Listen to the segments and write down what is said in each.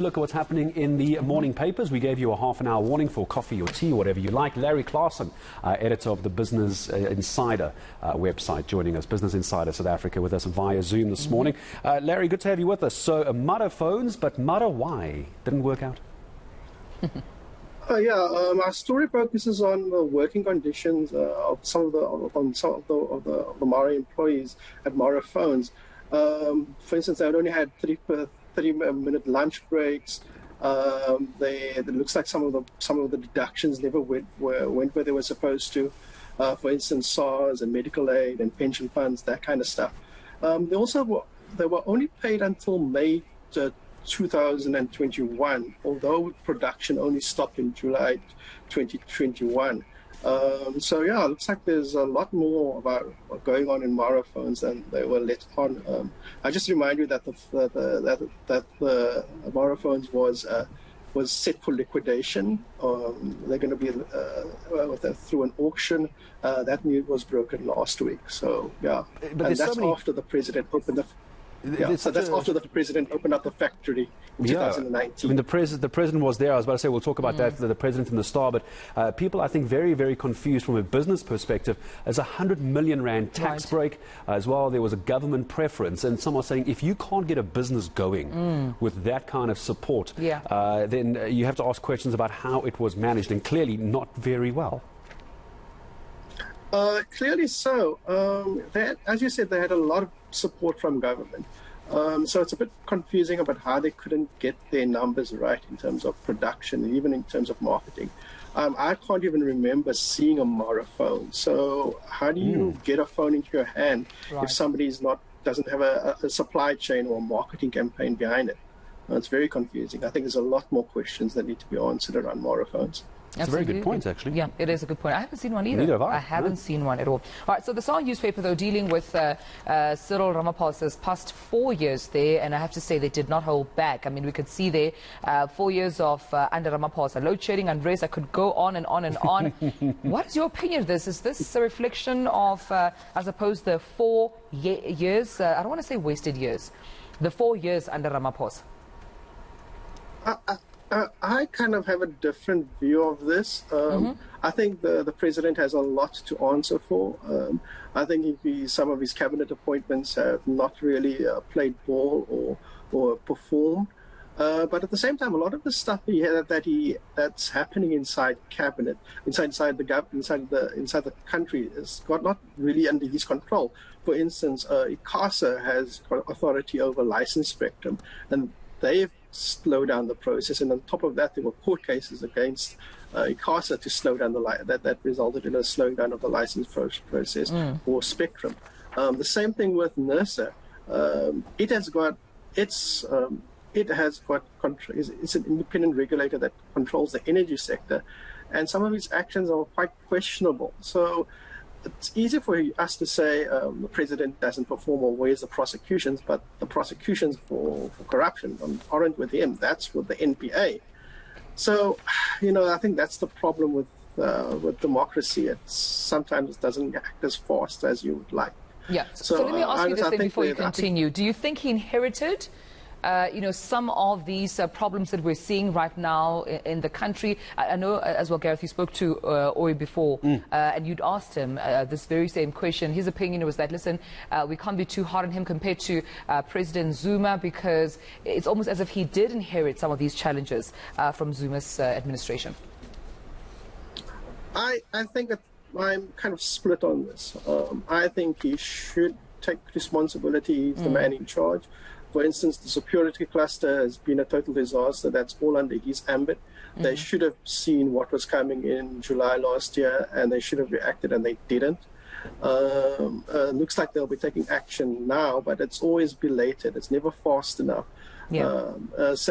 Look at what's happening in the morning papers. We gave you a half-an-hour warning for coffee or tea, whatever you like. Larry Claasen, editor of the Business Insider website, joining us. Business Insider South Africa with us via Zoom this morning. Larry, good to have you with us. So, Mudder phones, but Mudder why? Didn't work out? Our story focuses on the working conditions of some of the Mara employees at Mara phones. For instance, they only had 30-minute lunch breaks. It looks like some of the deductions never went where they were supposed to. For instance, SARS and medical aid and pension funds, that kind of stuff. They were only paid until May 2021, although production only stopped in July 2021. It looks like there's a lot more about going on in Mara phones than they were let on. I just remind you that the Mara phones was set for liquidation. They're going to be through an auction. That news was broken last week. So and that's after the president opened the. After the president opened up the factory in 2019. I mean, the president was there. I was about to say, we'll talk about that, the president and the star. But people, I think, very, very confused from a business perspective. There's a 100 million rand tax break as well. There was a government preference. And some are saying if you can't get a business going with that kind of support, then you have to ask questions about how it was managed, and clearly not very well. Clearly so. As you said, they had a lot of support from government. So it's a bit confusing about how they couldn't get their numbers right in terms of production and even in terms of marketing. I can't even remember seeing a Mara phone. So how do you get a phone into your hand if somebody doesn't have a supply chain or a marketing campaign behind it? It's very confusing. I think there's a lot more questions that need to be answered around Mara phones. That's a very good point, actually. Yeah, it is a good point. I haven't seen one either. Neither have I. I haven't seen one at all. All right, so the SAR newspaper, though, dealing with Cyril Ramaphosa's past 4 years there, and I have to say they did not hold back. I mean, we could see there 4 years of under Ramaphosa, load shedding, unrest. I could go on and on and on. What is your opinion of this? Is this a reflection of, I suppose, the 4 years, I don't want to say wasted years, the 4 years under Ramaphosa? I kind of have a different view of this. I think the president has a lot to answer for. I think some of his cabinet appointments have not really played ball or performed. But at the same time, a lot of the stuff that's happening inside cabinet, inside the country, is not really under his control. For instance, eNCA has got authority over license spectrum, and they've slow down the process, and on top of that there were court cases against eNCA to slow down that resulted in a slowing down of the license process for spectrum. The same thing with NERSA. It's an independent regulator that controls the energy sector, and some of its actions are quite questionable. So it's easy for us to say the president doesn't perform or where's the prosecutions, but the prosecutions for corruption aren't with him. That's with the NPA. So, I think that's the problem with democracy. Sometimes it doesn't act as fast as you would like. Yeah. So let me ask you this thing before you continue. Do you think he inherited some of these problems that we're seeing right now in the country? I know as well, Gareth, you spoke to Ori before, and you'd asked him this very same question. His opinion was that, listen, we can't be too hard on him compared to President Zuma, because it's almost as if he did inherit some of these challenges from Zuma's administration. I think that I'm kind of split on this. I think he should take responsibility. He's the man in charge. For instance, the security cluster has been a total disaster. That's all under his ambit. They should have seen what was coming in July last year, and they should have reacted, and they didn't. Looks like they'll be taking action now, but it's always belated. It's never fast enough. There's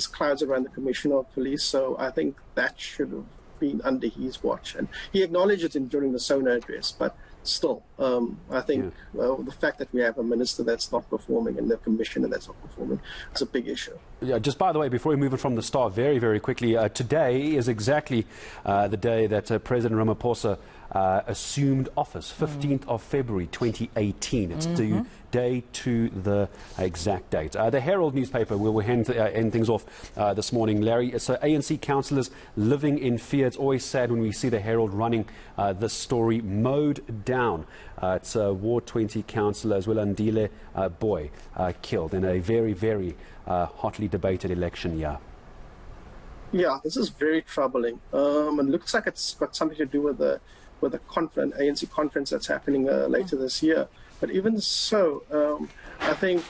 clouds around the commissioner of police, so I think that should have been under his watch. And he acknowledged it during the SONA address, but still, I think the fact that we have a minister that's not performing and the commissioner that's not performing is a big issue. Yeah, just by the way, before we move it from the start, very, very quickly, today is exactly the day that President Ramaphosa assumed office, 15th of February 2018. It's due day to the exact date. The Herald newspaper will end things off this morning, Larry. So ANC councillors living in fear. It's always sad when we see the Herald running this story. Mowed down. It's Ward 20 councillor as well, Andile Boy, killed in a very, very hotly debated election year. Yeah, this is very troubling. It looks like it's got something to do with the ANC conference that's happening later this year. But even so, I think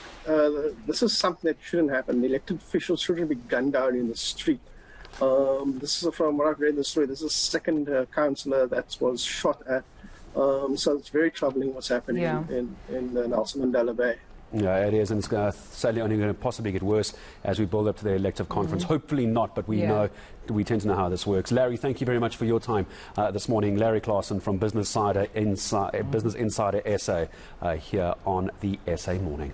this is something that shouldn't happen. The elected officials shouldn't be gunned down in the street. This is from what I've read in the story. This is the second councillor that was shot at. So it's very troubling what's happening in Nelson Mandela Bay. Yeah, it is, and it's sadly only going to possibly get worse as we build up to the elective conference. Hopefully not, but we tend to know how this works. Larry, thank you very much for your time this morning. Larry Claasen from Business Insider SA here on the SA Morning.